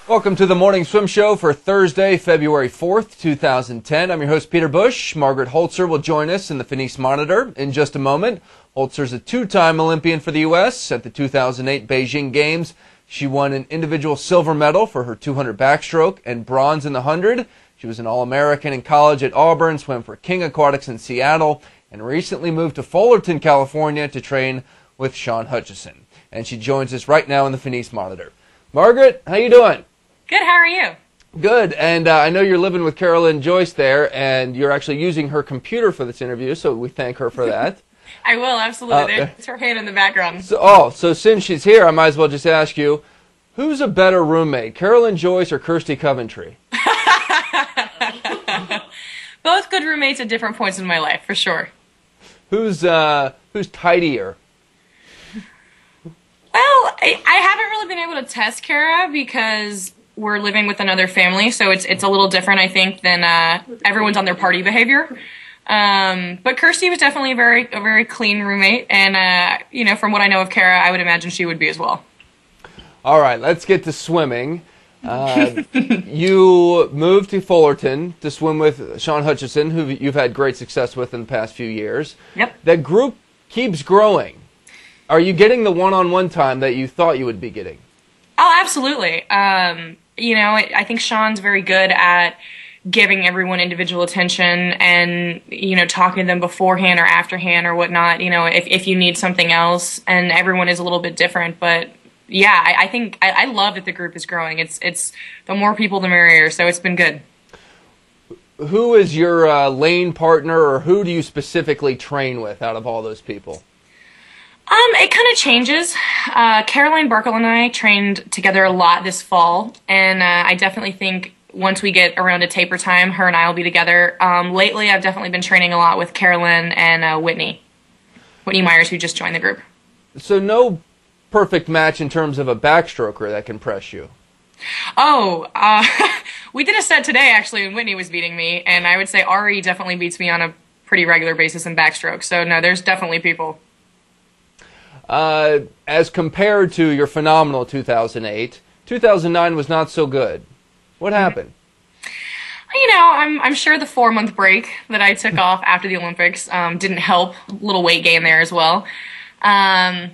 Welcome to the Morning Swim Show for Thursday, February 4th, 2010. I'm your host, Peter Bush. Margaret Hoelzer will join us in the Finis Monitor in just a moment. Hoelzer's a two-time Olympian for the U.S. At the 2008 Beijing Games, she won an individual silver medal for her 200 backstroke and bronze in the 100. She was an All-American in college at Auburn, swam for King Aquatics in Seattle, and recently moved to Fullerton, California to train with Shawn Hutchison. And she joins us right now in the Finis Monitor. Margaret, how you doing? Good, how are you? Good, and I know you're living with Carolyn Joyce there, and you're actually using her computer for this interview, so we thank her for that. I will, absolutely. There's her hand in the background. So since she's here, I might as well just ask you, who's a better roommate, Carolyn Joyce or Kirsty Coventry? Both good roommates at different points in my life, for sure. Who's tidier? Well, I haven't really been able to test Kara because we're living with another family, so it's a little different, I think, than everyone's on their party behavior. But Kirsty was definitely a very clean roommate, and from what I know of Kara, I would imagine she would be as well. All right, let's get to swimming. You moved to Fullerton to swim with Shawn Hutchison, who you've had great success with in the past few years. Yep. That group keeps growing. Are you getting the one-on-one time that you thought you would be getting? Oh, absolutely. I think Shawn's very good at giving everyone individual attention and, talking to them beforehand or afterhand or whatnot, if you need something else, and everyone is a little bit different, but yeah, I think I love that the group is growing. It's the more people, the merrier, so it's been good. Who is your lane partner, or who do you specifically train with out of all those people? It kind of changes. Caroline Barkle and I trained together a lot this fall, and I definitely think once we get around to taper time, her and I will be together. Lately, I've definitely been training a lot with Carolyn and Whitney Myers, who just joined the group. So no perfect match in terms of a backstroker that can press you. Oh, we did a set today, actually, and Whitney was beating me, and I would say Ari definitely beats me on a pretty regular basis in backstroke, so no, there's definitely people. As compared to your phenomenal 2008, 2009 was not so good. What happened? I'm sure the 4-month break that I took off after the Olympics didn't help. A little weight gain there as well. And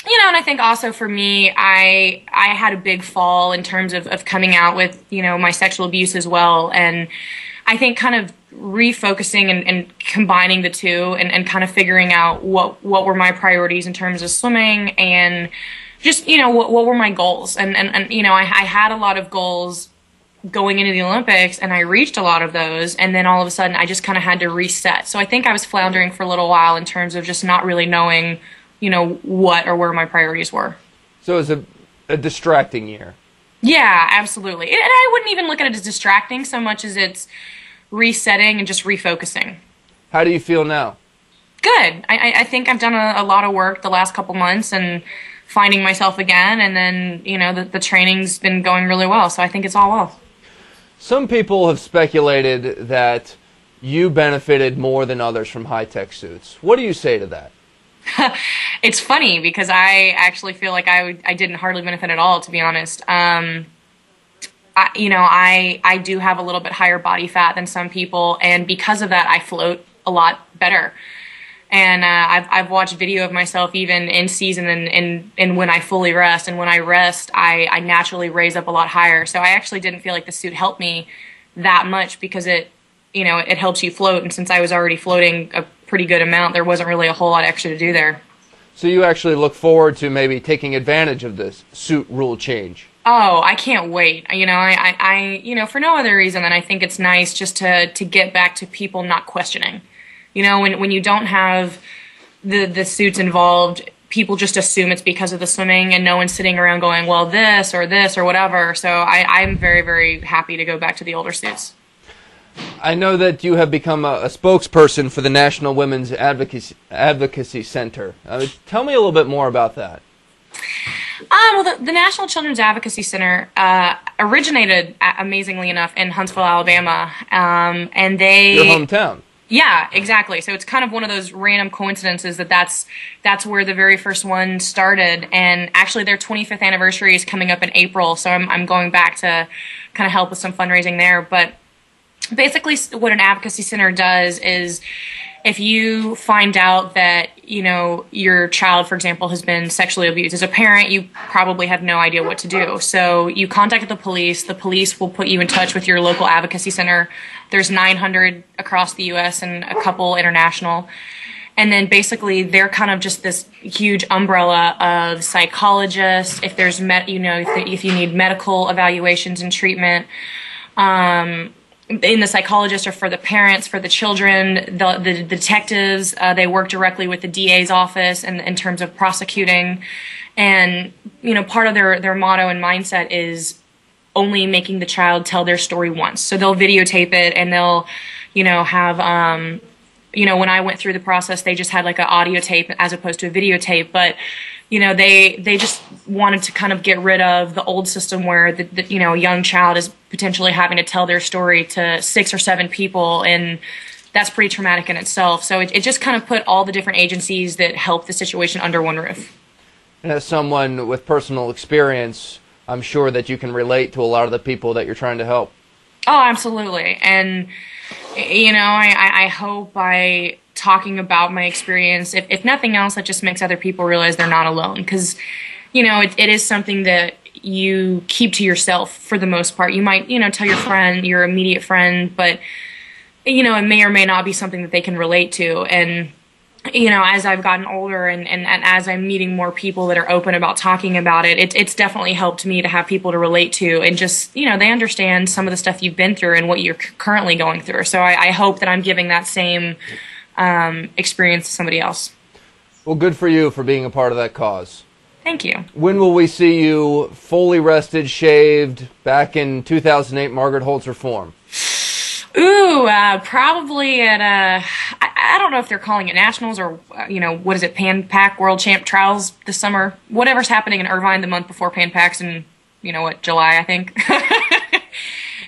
I think also for me, I had a big fall in terms of coming out with, my sexual abuse as well. And I think kind of refocusing and combining the two and kind of figuring out what were my priorities in terms of swimming and just, what were my goals. And I had a lot of goals going into the Olympics, and I reached a lot of those, and then all of a sudden I just kind of had to reset. So I think I was floundering for a little while in terms of just not really knowing what or where my priorities were. So it was a distracting year. Yeah, absolutely. And I wouldn't even look at it as distracting so much as it's resetting and just refocusing. How do you feel now? Good. I think I've done a lot of work the last couple months and finding myself again, and then, the training's been going really well, so I think it's all well. Some people have speculated that you benefited more than others from high-tech suits. What do you say to that? It's funny because I actually feel like I didn't hardly benefit at all, to be honest. I do have a little bit higher body fat than some people, and because of that, I float a lot better. And I've watched video of myself even in season and when I fully rest, and when I rest, I naturally raise up a lot higher. So I actually didn't feel like the suit helped me that much because it helps you float, and since I was already floating a pretty good amount, there wasn't really a whole lot extra to do there. So you actually look forward to maybe taking advantage of this suit rule change? Oh, I can't wait. I for no other reason than I think it's nice just to get back to people not questioning. When you don't have the suits involved, people just assume it's because of the swimming, and no one's sitting around going, well, this or whatever. So I'm very, very happy to go back to the older suits. I know that you have become a spokesperson for the National Women's Advocacy Center. Tell me a little bit more about that. Well, the National Children's Advocacy Center originated, amazingly enough, in Huntsville, Alabama, and they... Your hometown. Yeah, exactly. So it's kind of one of those random coincidences that's where the very first one started. And actually their 25th anniversary is coming up in April. So I'm going back to kind of help with some fundraising there. But basically what an advocacy center does is if you find out that, you know, your child, for example, has been sexually abused, as a parent, you probably have no idea what to do. So you contact the police. The police will put you in touch with your local advocacy center. There's 900 across the U.S. and a couple international. And then basically they're kind of just this huge umbrella of psychologists. If there's, if you need medical evaluations and treatment, the psychologists are for the parents, for the children, the detectives. They work directly with the DA's office and in terms of prosecuting. And, you know, part of their motto and mindset is only making the child tell their story once. So they'll videotape it and they'll, you know, have, when I went through the process, they just had like an audio tape as opposed to a videotape. But, you know, they just wanted to kind of get rid of the old system where a young child is potentially having to tell their story to 6 or 7 people, and that's pretty traumatic in itself. So it just kind of put all the different agencies that help the situation under one roof. And as someone with personal experience, I'm sure that you can relate to a lot of the people that you're trying to help. Oh, absolutely. And, you know, I hope by talking about my experience, if nothing else, that just makes other people realize they're not alone. Because, you know, it is something that you keep to yourself for the most part. You might, tell your friend, your immediate friend, but, it may or may not be something that they can relate to. And, as I've gotten older and as I'm meeting more people that are open about talking about it, it's definitely helped me to have people to relate to and just, they understand some of the stuff you've been through and what you're currently going through. So I hope that I'm giving that same experience to somebody else. Well, good for you for being a part of that cause. Thank you. When will we see you fully rested, shaved, back in 2008 Margaret Hoelzer form? Ooh, probably at I don't know if they're calling it nationals or what is it, Pan Pac World Champ Trials this summer. Whatever's happening in Irvine the month before Pan Pacs in July, I think.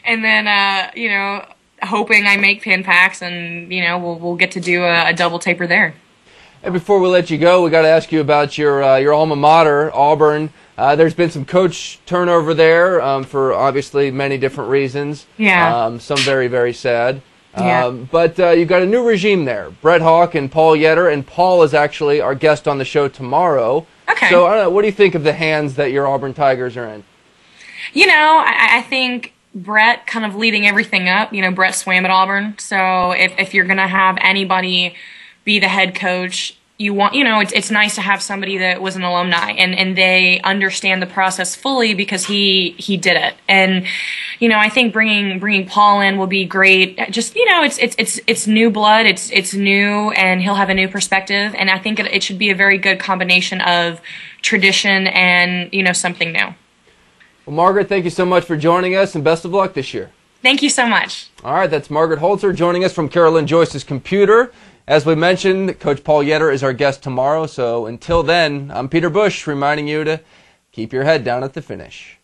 And then hoping I make Pan Pacs and we'll get to do a double taper there. And before we let you go, we got to ask you about your alma mater, Auburn. There's been some coach turnover there for obviously many different reasons. Yeah. Some very, very sad. Yeah. But you've got a new regime there, Brett Hawk and Paul Yetter, and Paul is actually our guest on the show tomorrow. Okay. So I don't know, what do you think of the hands that your Auburn Tigers are in? I think Brett kind of leading everything up. Brett swam at Auburn, so if you're going to have anybody be the head coach, you want, it's nice to have somebody that was an alumni and they understand the process fully because he did it. And, I think bringing Paul in will be great. Just, it's new blood. It's new and he'll have a new perspective. And I think it should be a very good combination of tradition and, something new. Well, Margaret, thank you so much for joining us and best of luck this year. Thank you so much. All right, that's Margaret Hoelzer joining us from Carolyn Joyce's computer. As we mentioned, Coach Paul Yetter is our guest tomorrow, so until then, I'm Peter Bush reminding you to keep your head down at the finish.